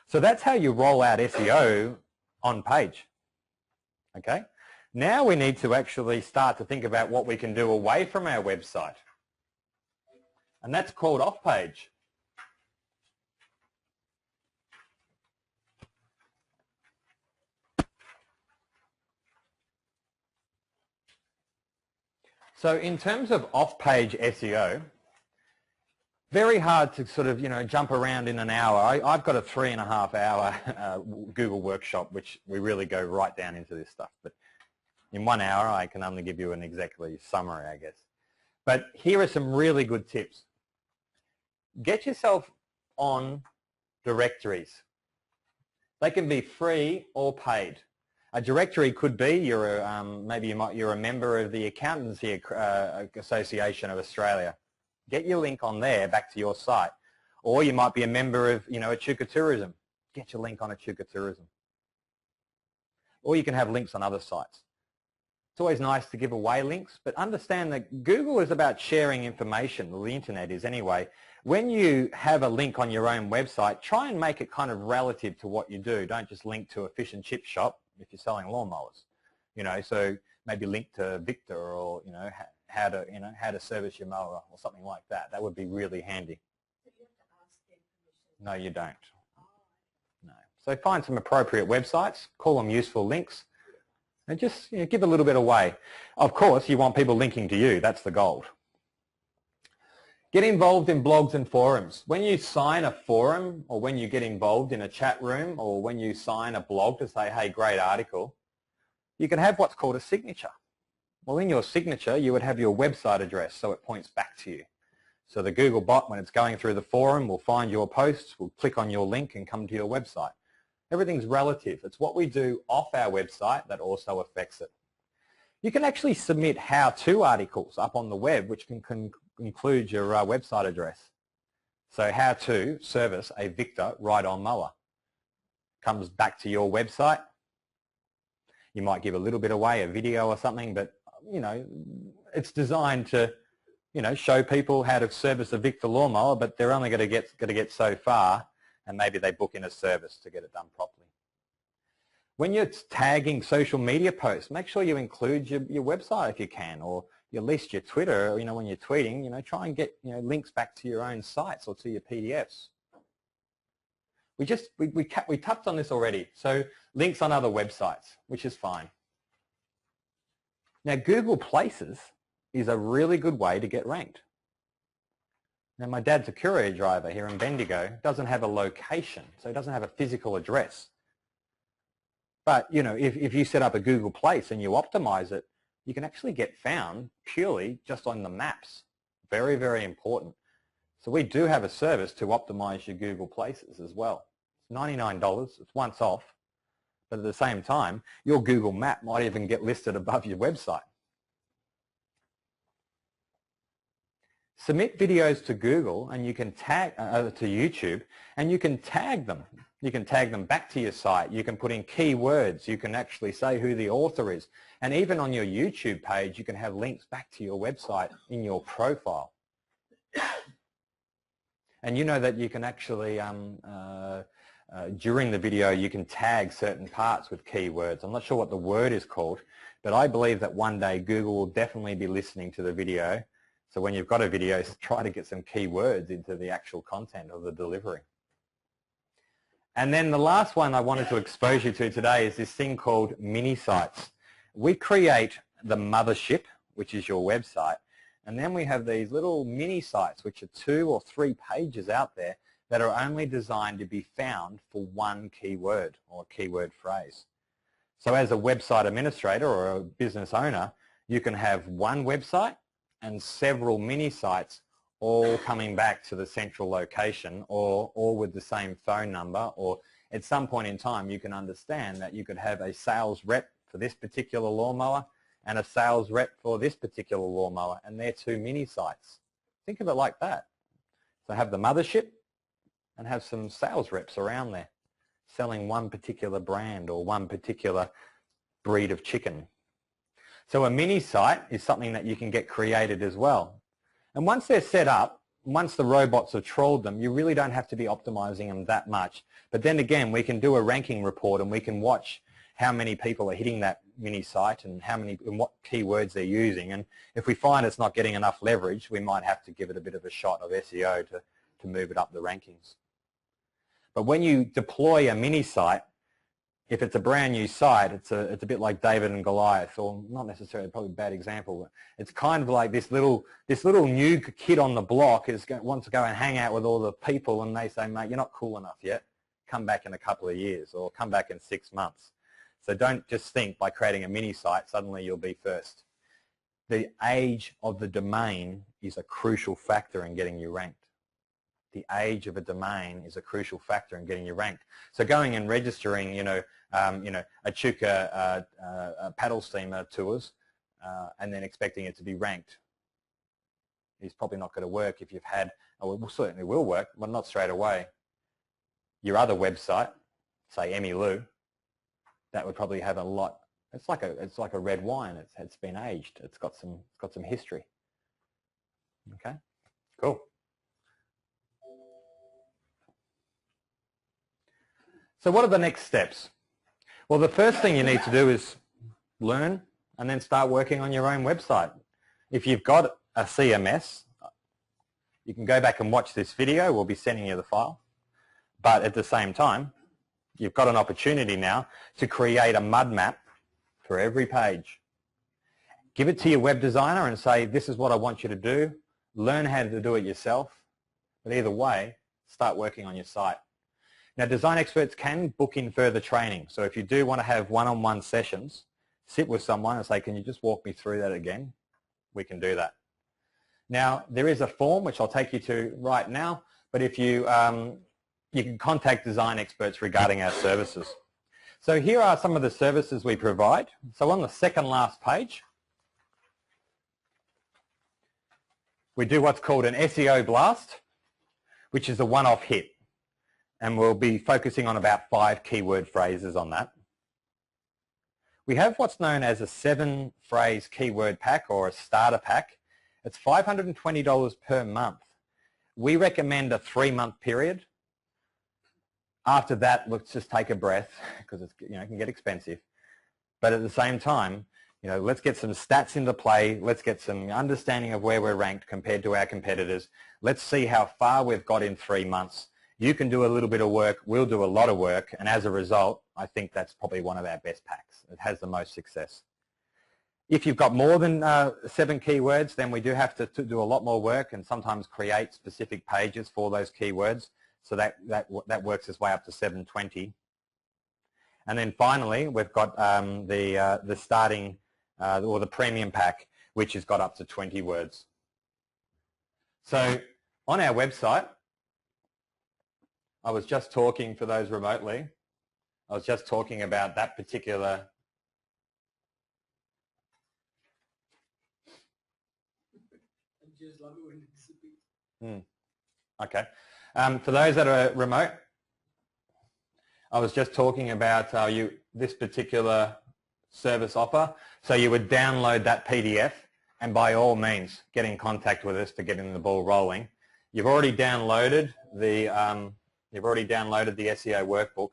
So that's how you roll out SEO on page. Okay? Now we need to actually start to think about what we can do away from our website. And that's called off page. So in terms of off-page SEO, very hard to sort of, jump around in an hour. I've got a 3.5 hour Google workshop, which we really go right down into this stuff. But In 1 hour, I can only give you an exactly summary, I guess. But here are some really good tips. Get yourself on directories. They can be free or paid. A directory could be you're a member of the Accountancy Association of Australia. Get your link on there back to your site. Or you might be a member of, Echuca Tourism. Get your link on Echuca Tourism. Or you can have links on other sites. It's always nice to give away links, but understand that Google is about sharing information, or the internet is anyway. When you have a link on your own website, try and make it kind of relative to what you do. Don't just link to a fish and chip shop if you're selling lawnmowers. So maybe link to Victor or, how to service your mower or something like that. That would be really handy. So you have to ask them permission. No, you don't. Oh, No. So find some appropriate websites, call them useful links, and just give a little bit away. Of course, you want people linking to you. That's the goal. Get involved in blogs and forums. When you sign a forum or when you get involved in a chat room or when you sign a blog to say, hey, great article, you can have what's called a signature. Well, in your signature, you would have your website address so it points back to you. So the Google bot, when it's going through the forum, will find your posts, will click on your link and come to your website. Everything's relative. It's what we do off our website that also affects it. You can actually submit how-to articles up on the web, which can include your website address. So how to service a Victor ride-on mower. Comes back to your website. You might give a little bit away, a video or something, but it's designed to show people how to service a Victor lawnmower, but they're only going to get so far, and maybe they book in a service to get it done properly. When you're tagging social media posts, make sure you include your website if you can, or at least your Twitter. When you're tweeting, try and get links back to your own sites or to your PDFs. We touched on this already. So links on other websites, which is fine. Now Google Places is a really good way to get ranked. Now my dad's a courier driver here in Bendigo, doesn't have a location, so he doesn't have a physical address. But if you set up a Google Place and you optimize it, you can actually get found purely just on the maps. Very, very important. So we do have a service to optimize your Google Places as well. It's $99, it's once off, but at the same time, your Google map might even get listed above your website. Submit videos to Google and you can tag to YouTube, and you can tag them. You can tag them back to your site. You can put in keywords. You can actually say who the author is. And even on your YouTube page, you can have links back to your website in your profile. And you know that you can actually, during the video, you can tag certain parts with keywords. I'm not sure what the word is called, but I believe that one day Google will definitely be listening to the video. So when you've got a video, try to get some keywords into the actual content of the delivery. And then the last one I wanted to expose you to today is this thing called mini sites. We create the mothership, which is your website, and then we have these little mini sites, which are 2 or 3 pages out there that are only designed to be found for one keyword or keyword phrase. So as a website administrator or a business owner, you can have one website and several mini sites all coming back to the central location, or all with the same phone number, or at some point in time you can understand that you could have a sales rep for this particular lawnmower and a sales rep for this particular lawnmower, and they're 2 mini sites. Think of it like that. So have the mothership and have some sales reps around there selling one particular brand or one particular breed of chicken. So a mini site is something that you can get created as well. And once they're set up, once the robots have trawled them, you really don't have to be optimizing them that much. But then again, we can do a ranking report and we can watch how many people are hitting that mini site and what keywords they're using. And if we find it's not getting enough leverage, we might have to give it a bit of a shot of SEO to move it up the rankings. But when you deploy a mini site, if it's a brand new site, it's a bit like David and Goliath, or not necessarily, probably a bad example. But it's kind of like this little new kid on the block wants to go and hang out with all the people, and they say, mate, you're not cool enough yet. Come back in a couple of years, or come back in 6 months. So don't just think by creating a mini site, suddenly you'll be first. The age of the domain is a crucial factor in getting you ranked. The age of a domain is a crucial factor in getting you ranked. So going and registering, a Chuka paddle steamer tours and then expecting it to be ranked is probably not going to work if you've had, well, it certainly will work, but not straight away. Your other website, say Emmylou, that would probably have a lot. It's like a red wine. It's been aged. It's got some history. Okay, cool. So what are the next steps? Well, the first thing you need to do is learn and then start working on your own website. If you've got a CMS, you can go back and watch this video. We'll be sending you the file. But at the same time, you've got an opportunity now to create a mud map for every page. Give it to your web designer and say, this is what I want you to do. Learn how to do it yourself. But either way, start working on your site. Now, design experts can book in further training. So if you do want to have one-on-one sessions, sit with someone and say, can you just walk me through that again? We can do that. Now, there is a form which I'll take you to right now, but if you can contact design experts regarding our services. So here are some of the services we provide. So on the second last page, we do what's called an SEO blast, which is a one-off hit. And we'll be focusing on about 5 keyword phrases on that. We have what's known as a 7-phrase keyword pack or a starter pack. It's $520 per month. We recommend a 3-month period. After that, let's just take a breath because it can get expensive. But at the same time, let's get some stats into play. Let's get some understanding of where we're ranked compared to our competitors. Let's see how far we've got in 3 months. You can do a little bit of work. We'll do a lot of work. And as a result, I think that's probably one of our best packs. It has the most success. If you've got more than 7 keywords, then we do have to do a lot more work and sometimes create specific pages for those keywords. So that works its way up to 720. And then finally, we've got the starting or the premium pack, which has got up to 20 words. So on our website, I was just talking for those remotely. I was just talking about that particular. I just love it when it disappears. Okay. For those that are remote, I was just talking about this particular service offer. So you would download that PDF and by all means get in contact with us to get the ball rolling. You've already downloaded the SEO workbook.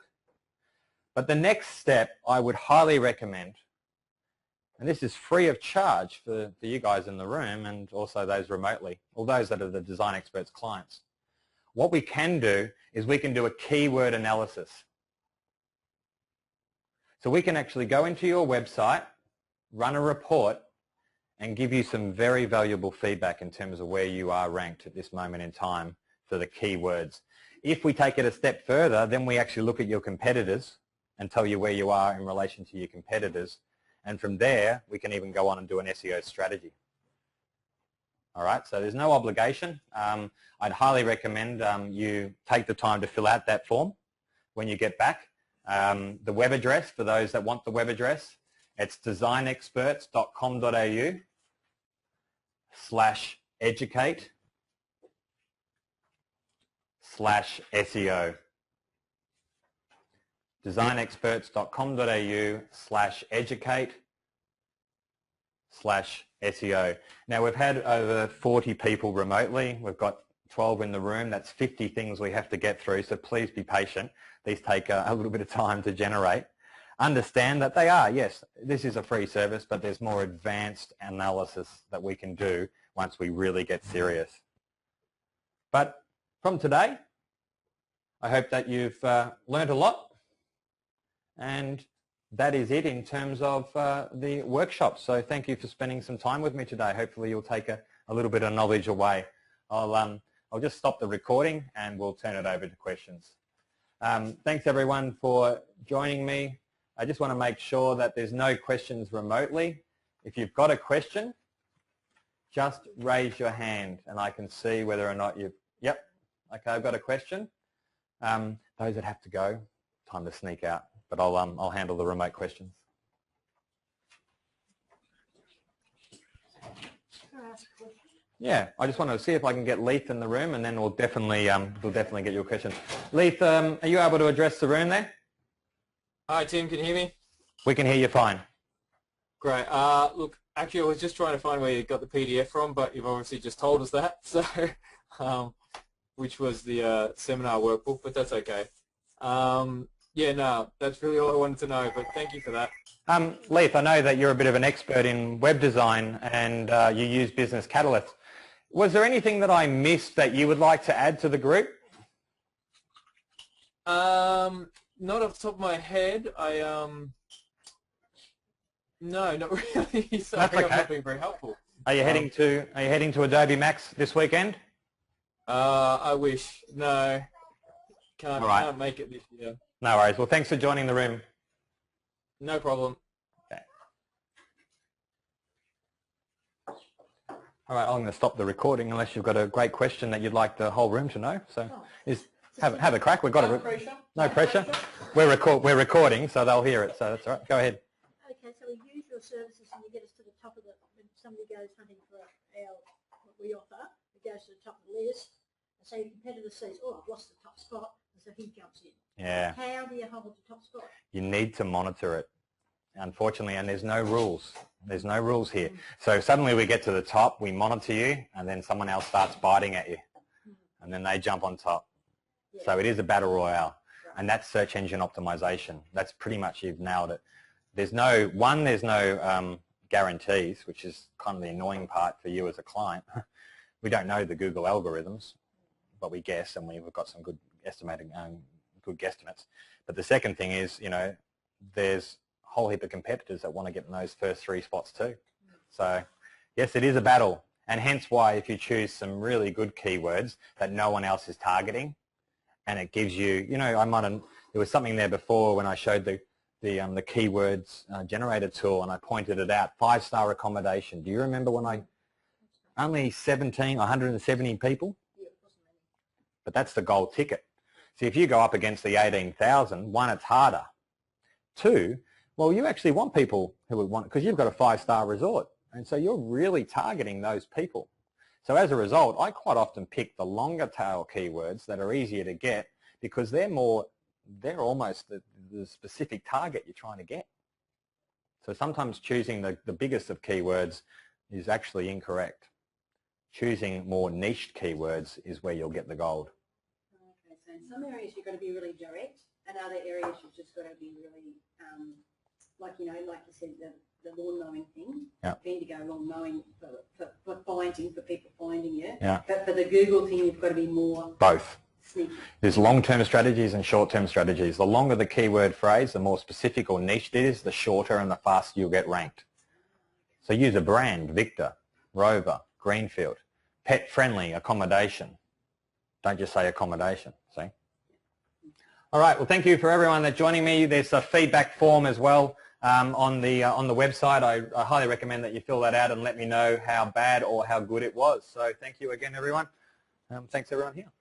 But the next step I would highly recommend, and this is free of charge for you guys in the room and also those remotely, or those that are the Design Experts clients. What we can do is we can do a keyword analysis. So we can actually go into your website, run a report, and give you some very valuable feedback in terms of where you are ranked at this moment in time for the keywords. If we take it a step further, then we actually look at your competitors and tell you where you are in relation to your competitors. And from there, we can even go on and do an SEO strategy. All right, so there's no obligation. I'd highly recommend you take the time to fill out that form when you get back. The web address, for those that want the web address, it's designexperts.com.au/educate/SEO. designexperts.com.au/educate/SEO. Now we've had over 40 people remotely. We've got 12 in the room. That's 50 things we have to get through, so please be patient. These take a little bit of time to generate. Understand that they are, yes, this is a free service, but there's more advanced analysis that we can do once we really get serious. But from today, I hope that you've learned a lot, and that is it in terms of the workshop. So thank you for spending some time with me today. Hopefully you'll take a little bit of knowledge away. I'll just stop the recording and we'll turn it over to questions. Thanks everyone for joining me. I just want to make sure that there's no questions remotely. If you've got a question, just raise your hand and I can see whether or not you've, yep, okay, I've got a question. Those that have to go, time to sneak out, but I'll handle the remote questions. Can I ask a question? Yeah, I just want to see if I can get Leith in the room, and then we'll definitely get your question. Leith, are you able to address the room there? Hi Tim, can you hear me? We can hear you fine. Great. Look, actually I was just trying to find where you got the PDF from, but you've obviously just told us that, so which was the seminar workbook, but that's okay. Yeah, no, that's really all I wanted to know, but thank you for that. Leith, I know that you're a bit of an expert in web design and you use Business Catalyst. Was there anything that I missed that you would like to add to the group? Not off the top of my head. No, not really. Sorry, That's okay. I'm not being very helpful. Are you heading to Adobe Max this weekend? I wish. No, can't make it this year. No worries. Well, thanks for joining the room. No problem. Okay. All right, I'm going to stop the recording unless you've got a great question that you'd like the whole room to know. So, have a crack. We've got no pressure. We're recording, so they'll hear it. So that's all right. Go ahead. Okay, so we use your services and you get us to the top of the, when somebody goes hunting for what we offer, it goes to the top of the list, and so your competitor says, oh, I've lost the top spot, and so he jumps in. Yeah. How do you hold the top spot? You need to monitor it, unfortunately, and there's no rules. There's no rules here. So suddenly we get to the top, we monitor you, and then someone else starts biting at you, and then they jump on top. Yeah. So it is a battle royale, and that's search engine optimization. That's pretty much, you've nailed it. There's no guarantees, which is kind of the annoying part for you as a client. We don't know the Google algorithms, but we guess, and we've got some good estimating, good guesstimates. But the second thing is, you know, there's a whole heap of competitors that want to get in those first 3 spots too. So yes, it is a battle, and hence why if you choose some really good keywords that no one else is targeting, and it gives you, you know, there was something there before when I showed the keywords generator tool, and I pointed it out, 5-star accommodation. Do you remember when only 170 people? But that's the gold ticket. See, if you go up against the 18,000, 1, it's harder. 2, well, you actually want people who would want, because you've got a 5-star resort, and so you're really targeting those people. So as a result, I quite often pick the longer tail keywords that are easier to get because they're almost the specific target you're trying to get. So sometimes choosing the biggest of keywords is actually incorrect. Choosing more niched keywords is where you'll get the gold. Okay, so in some areas you've got to be really direct, and other areas you've just got to be really, like you said, the lawn mowing thing, Bendigo lawn mowing for people finding you. Yeah. But for the Google thing, you've got to be more both. Sneaky. There's long-term strategies and short-term strategies. The longer the keyword phrase, the more specific or niche it is, the shorter and the faster you'll get ranked. So use a brand, Victor, Rover, Greenfield, pet-friendly, accommodation. Don't just say accommodation, see? All right, well, thank you for everyone that's joining me. There's a feedback form as well on the website. I highly recommend that you fill that out and let me know how bad or how good it was. So thank you again, everyone. Thanks, everyone here.